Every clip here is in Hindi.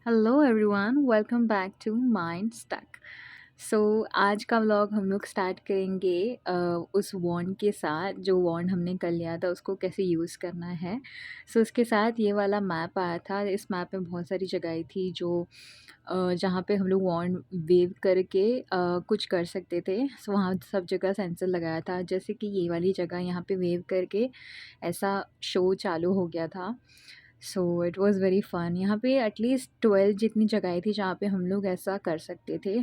Hello everyone, welcome back to mind stuck. सो आज का व्लॉग हम लोग स्टार्ट करेंगे उस वॉन्ड के साथ। जो वॉन्ड हमने कर लिया था उसको कैसे यूज़ करना है। उसके साथ ये वाला मैप आया था। इस मैप में बहुत सारी जगहें थी जो जहाँ पे हम लोग वॉन्ड वेव करके कुछ कर सकते थे। वहाँ सब जगह सेंसर लगाया था, जैसे कि ये वाली जगह यहाँ पे वेव करके ऐसा शो चालू हो गया था। सो इट वॉज़ वेरी फ़न। यहाँ पे एटलीस्ट 12 जितनी जगहें थी जहाँ पे हम लोग ऐसा कर सकते थे।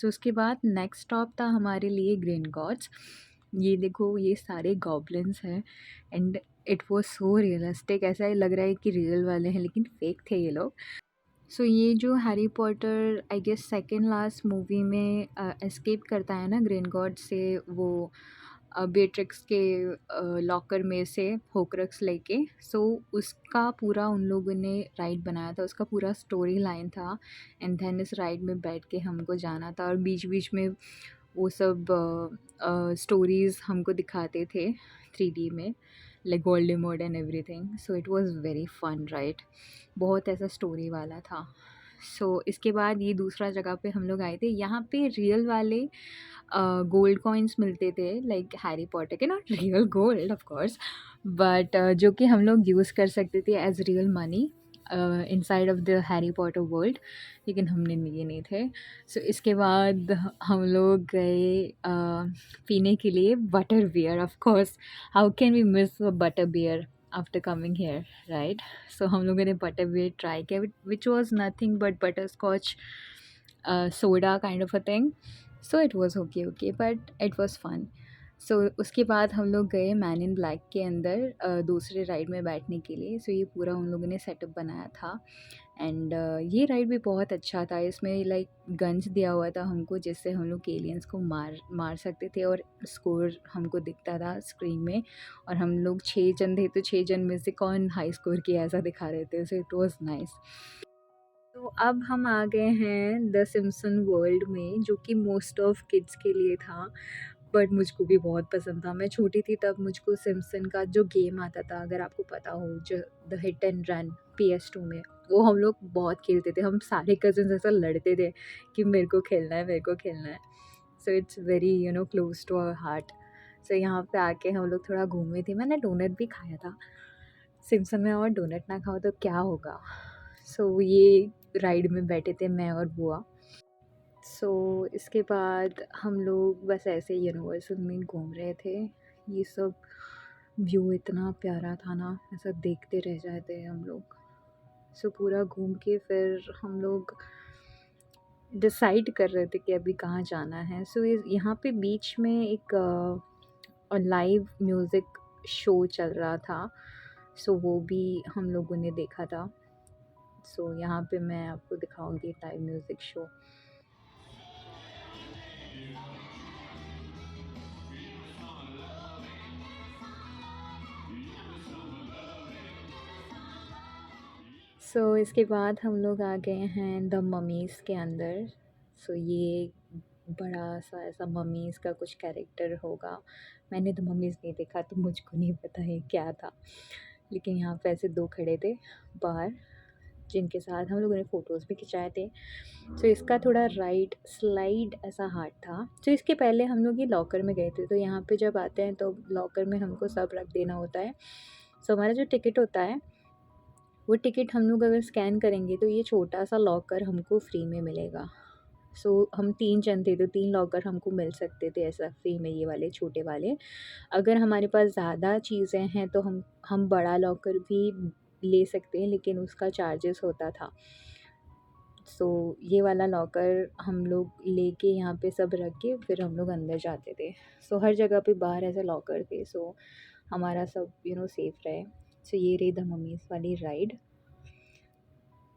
उसके बाद नेक्स्ट स्टॉप था हमारे लिए ग्रीन गॉड्स। ये देखो, ये सारे गॉब्लिन्स हैं and it was so realistic. ऐसा ही लग रहा है कि रियल वाले हैं, लेकिन फेक थे ये लोग। ये जो Harry Potter I guess second last movie में एस्केप करता है ना ग्रीन गॉड से, वो बेट्रिक्स के लॉकर में से होक्रक्स लेके। उसका पूरा उन लोगों ने राइड बनाया था, उसका पूरा स्टोरी लाइन था। एंड देन इस राइड में बैठ के हमको जाना था, और बीच बीच में वो सब स्टोरीज़ हमको दिखाते थे 3D में, like Voldemort and everything. It was very fun ride, बहुत ऐसा स्टोरी वाला था। इसके बाद ये दूसरा जगह पे हम लोग आए थे। यहाँ पे रियल वाले गोल्ड कॉइन्स मिलते थे, लाइक हैरी पॉटर के, not real gold of course, but जो कि हम लोग यूज़ कर सकते थे as real money inside of the Harry Potter world, लेकिन हमने लिए नहीं थे। इसके बाद हम लोग गए पीने के लिए butter beer. Of course, how can we miss butter beer after coming here, right? हम लोगों ने बटर बियर ट्राई किया, which was nothing but butterscotch soda kind of a thing. It was okay okay, but it was fun. उसके बाद हम लोग गए मैन इन ब्लैक के अंदर दूसरे राइड में बैठने के लिए। ये पूरा उन लोगों ने सेटअप बनाया था। एंड ये राइड भी बहुत अच्छा था। इसमें लाइक गन्स दिया हुआ था हमको, जिससे हम लोग एलियंस को मार मार सकते थे, और स्कोर हमको दिखता था स्क्रीन में। और हम लोग 6 जन थे, तो 6 जन में से कौन हाई स्कोर किया ऐसा दिखा रहे थे। It was nice. अब हम आ गए हैं द सिम्पसन वर्ल्ड में, जो कि मोस्ट ऑफ किड्स के लिए था, बट मुझको भी बहुत पसंद था। मैं छोटी थी तब मुझको सिम्पसन का जो गेम आता था, अगर आपको पता हो, जो the hit and run PS2 में, वो हम लोग बहुत खेलते थे। हम सारे कज़न्स ऐसा लड़ते थे कि मेरे को खेलना है, मेरे को खेलना है। It's very close to our heart. यहाँ पे आके हम लोग थोड़ा घूमे थे। मैंने डोनट भी खाया था सिम्पसन में, और डोनट ना खाओ तो क्या होगा। ये राइड में बैठे थे मैं और बुआ। इसके बाद हम लोग बस ऐसे यूनिवर्सल में घूम रहे थे। ये सब व्यू इतना प्यारा था ना, ऐसा देखते रह जाते हैं हम लोग। पूरा घूम के फिर हम लोग डिसाइड कर रहे थे कि अभी कहाँ जाना है। यहाँ पे बीच में एक लाइव म्यूज़िक शो चल रहा था। वो भी हम लोगों ने देखा था। यहाँ पे मैं आपको दिखाऊंगी लाइव म्यूज़िक शो। इसके बाद हम लोग आ गए हैं द ममीज़ के अंदर। ये बड़ा सा ऐसा ममीज़ का कुछ कैरेक्टर होगा। मैंने द ममीज़ नहीं देखा, तो मुझको नहीं पता है क्या था, लेकिन यहाँ पे ऐसे 2 खड़े थे बाहर, जिनके साथ हम लोगों ने फ़ोटोज़ भी खिंचाए थे। इसका थोड़ा राइट स्लाइड ऐसा हार्ड था। इसके पहले हम लोग ये लॉकर में गए थे। यहाँ पे जब आते हैं तो लॉकर में हमको सब रख देना होता है। हमारा जो टिकट होता है, वो टिकट हम लोग अगर स्कैन करेंगे तो ये छोटा सा लॉकर हमको फ्री में मिलेगा। हम 3 जन थे, तो 3 लॉकर हमको मिल सकते थे ऐसा फ्री में, ये वाले छोटे वाले। अगर हमारे पास ज़्यादा चीज़ें हैं तो हम बड़ा लॉकर भी ले सकते हैं, लेकिन उसका चार्जेस होता था। ये वाला लॉकर हम लोग लेके यहाँ पे सब रख के फिर हम लोग अंदर जाते थे। हर जगह पे बाहर ऐसे लॉकर थे, हमारा सब सेफ़ रहे। ये रही द मम्मीज़ वाली राइड।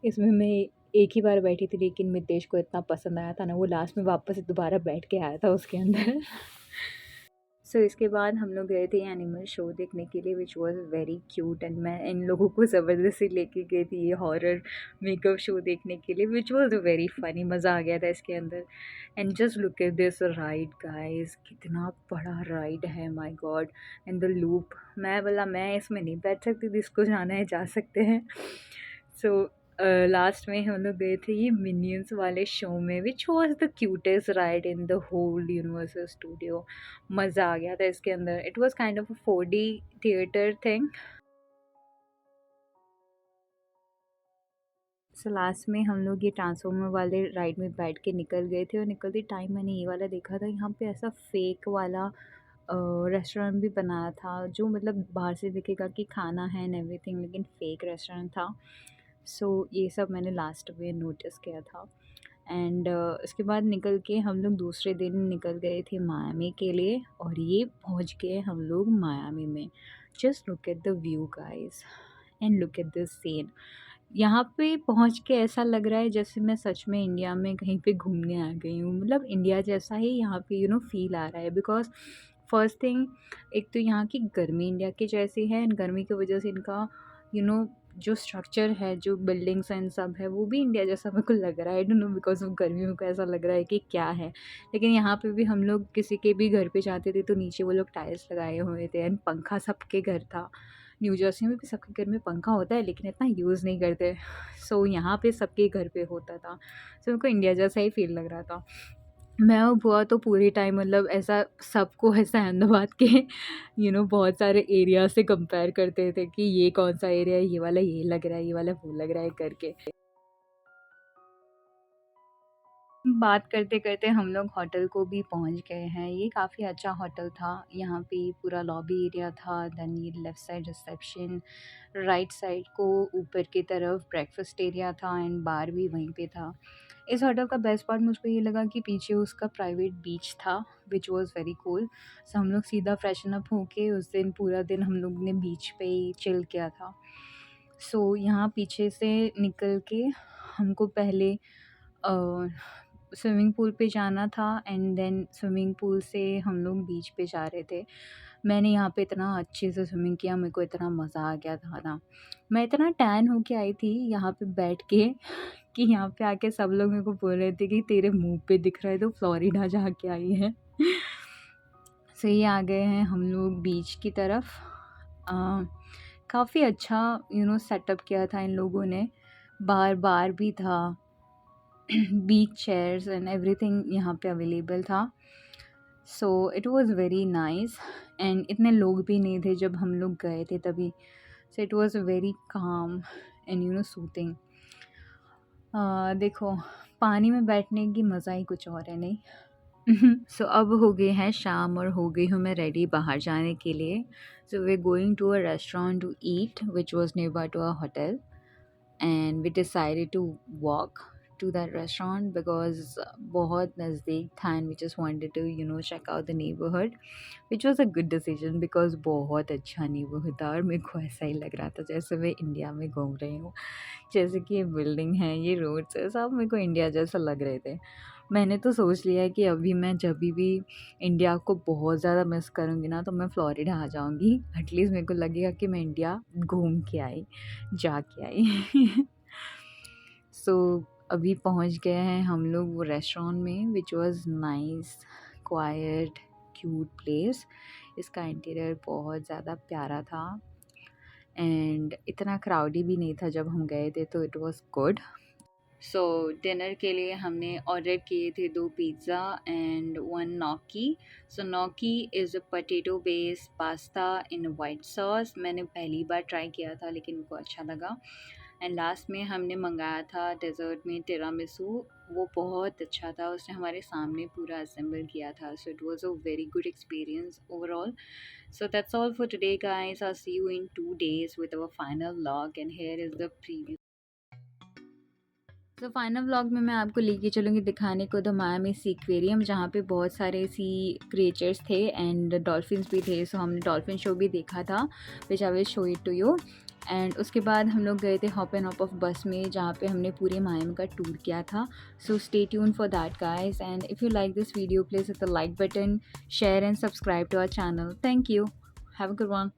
इसमें मैं एक ही बार बैठी थी, लेकिन मितेश को इतना पसंद आया था ना, वो लास्ट में वापस दोबारा बैठ के आया था उसके अंदर। इसके बाद हम लोग गए थे एनिमल शो देखने के लिए, which was very cute. And मैं इन लोगों को ज़बरदस्ती लेके गई थी ये हॉरर मेकअप शो देखने के लिए, विच वॉज़ वेरी फ़नी। मज़ा आ गया था इसके अंदर। And just look at this ride guys, कितना बड़ा राइड है, my God. And the loop, मैं इसमें नहीं बैठ सकती थी, इसको जाना है जा सकते हैं। लास्ट में हम लोग गए थे ये मिनियंस वाले शो में, which was the cutest ride in the whole Universal studio. मज़ा आ गया था इसके अंदर। It was kind of a 4D theatre thing. So last में हम लोग ये ट्रांसफॉर्मर वाले राइड में बैठ के निकल गए थे, और निकलते टाइम मैंने ये वाला देखा था, यहाँ पे ऐसा फेक वाला रेस्टोरेंट भी बनाया था, जो मतलब बाहर से दिखेगा कि खाना है एंड एवरीथिंग, लेकिन फेक रेस्टोरेंट था। सो ये सब मैंने लास्ट में नोटिस किया था। एंड इसके बाद निकल के हम लोग दूसरे दिन निकल गए थे मायामी के लिए, और ये पहुंच गए हम लोग मायामी में। Just look at the view guys, and look at this scene. यहाँ पे पहुँच के ऐसा लग रहा है जैसे मैं सच में इंडिया में कहीं पे घूमने आ गई हूँ। मतलब इंडिया जैसा ही यहाँ पे फ़ील आ रहा है, बिकॉज़ फर्स्ट थिंग, एक तो यहाँ की गर्मी इंडिया की जैसी है, एंड गर्मी की वजह से इनका यू नो जो स्ट्रक्चर है, जो बिल्डिंग्स एंड सब है, वो भी इंडिया जैसा मेरे को लग रहा है। I don't know, because of गर्मी मेरे को ऐसा लग रहा है कि क्या है। लेकिन यहाँ पे भी हम लोग किसी के भी घर पे जाते थे तो नीचे वो लोग टाइल्स लगाए हुए थे, एंड पंखा सबके घर था। न्यू जर्सी में भी सबके घर में पंखा होता है, लेकिन इतना यूज़ नहीं करते। सो यहाँ पे सबके घर पे होता था। सो मेरे को इंडिया जैसा ही फ़ील लग रहा था। मैं और बुआ तो पूरे टाइम मतलब ऐसा सबको ऐसा अहमदाबाद के बहुत सारे एरिया से कंपेयर करते थे कि ये कौन-सा एरिया है, ये वाला ये लग रहा है, ये वाला वो लग रहा है करके। बात करते-करते हम लोग होटल को भी पहुँच गए हैं। ये काफ़ी अच्छा होटल था। यहाँ पे पूरा लॉबी एरिया था, देन ये left side reception, right side को ऊपर की तरफ ब्रेकफ़ास्ट एरिया था, एंड बार भी वहीं पे था। इस होटल का बेस्ट पार्ट मुझको ये लगा कि पीछे उसका प्राइवेट बीच था, व्हिच वाज़ वेरी कूल। सो हम लोग सीधा फ्रेशन अप होके उस दिन पूरा दिन हम लोग ने बीच पे ही चिल किया था। सो यहाँ पीछे से निकल के हमको पहले अ, स्विमिंग पूल पे जाना था, एंड देन स्विमिंग पूल से हम लोग बीच पे जा रहे थे। मैंने यहाँ पे इतना अच्छे से स्विमिंग किया, मेरे को इतना मज़ा आ गया था ना। मैं इतना टैन होके आई थी यहाँ पे बैठ के कि यहाँ पे आके सब लोग मेरे को बोल रहे थे कि तेरे मुँह पे दिख रहा है तो फ्लोरिडा जा के आई है। सो ये आ गए हैं हम लोग बीच की तरफ। काफ़ी अच्छा सेटअप किया था इन लोगों ने। बाहर बार भी था, बीच चेयर्स एंड एवरीथिंग यहाँ पे अवेलेबल था। So it was very nice, and इतने लोग भी नहीं थे जब हम लोग गए थे तभी। So it was very calm and soothing. देखो, पानी में बैठने की मज़ा ही कुछ और है, नहीं? सो अब हो गए हैं शाम, और हो गई हूँ मैं रेडी बाहर जाने के लिए। So we going to a restaurant to eat which was nearby to a hotel, and we decided to walk to that restaurant because बहुत नज़दीक था, and we just wanted to check out the neighbourhood, which was a good decision because बहुत अच्छा नेबरहुड था, और मेरे को ऐसा ही लग रहा था जैसे मैं इंडिया में घूम रही हूँ। जैसे कि ये बिल्डिंग है, ये रोड्स है, सब मेरे को इंडिया जैसा लग रहे थे। मैंने तो सोच लिया है कि अभी मैं जभी भी इंडिया को बहुत ज़्यादा मिस करूँगी ना, तो मैं फ्लोरिडा आ जाऊँगी। एटलीस्ट मेरे को लगेगा कि मैं इंडिया घूम के आई, जाके आई। सो अभी पहुँच गए हैं हम लोग वो रेस्टोरेंट में, which was nice, quiet, cute place. इसका इंटीरियर बहुत ज़्यादा प्यारा था, एंड इतना क्राउडी भी नहीं था जब हम गए थे, तो it was good. So dinner के लिए हमने ऑर्डर किए थे 2 pizza and 1 gnocchi. So gnocchi is a potato based pasta in white sauce. मैंने पहली बार ट्राई किया था, लेकिन मेरे को अच्छा लगा। एंड लास्ट में हमने मंगाया था डेज़र्ट में तिरामिसू। वो बहुत अच्छा था, उसने हमारे सामने पूरा असेंबल किया था। So it was a very good experience overall. So that's all for today, guys. I'll see you in 2 days with our final vlog, and here is the preview. तो फाइनल व्लॉग में मैं आपको लेके चलूँगी दिखाने को द मायामी सी एक्वेरियम, जहाँ पे बहुत सारे सी क्रिएचर्स थे एंड डॉल्फिन्स भी थे। सो हमने डॉल्फिन शो भी देखा था, which I will show it to you. And उसके बाद हम लोग गए थे हॉप एंड हॉप ऑफ बस में, जहाँ पे हमने पूरे मायामी का टूर किया था। So stay tune for that guys, and if you like this video please hit the like button, share and subscribe to our channel. Thank you, have a good one.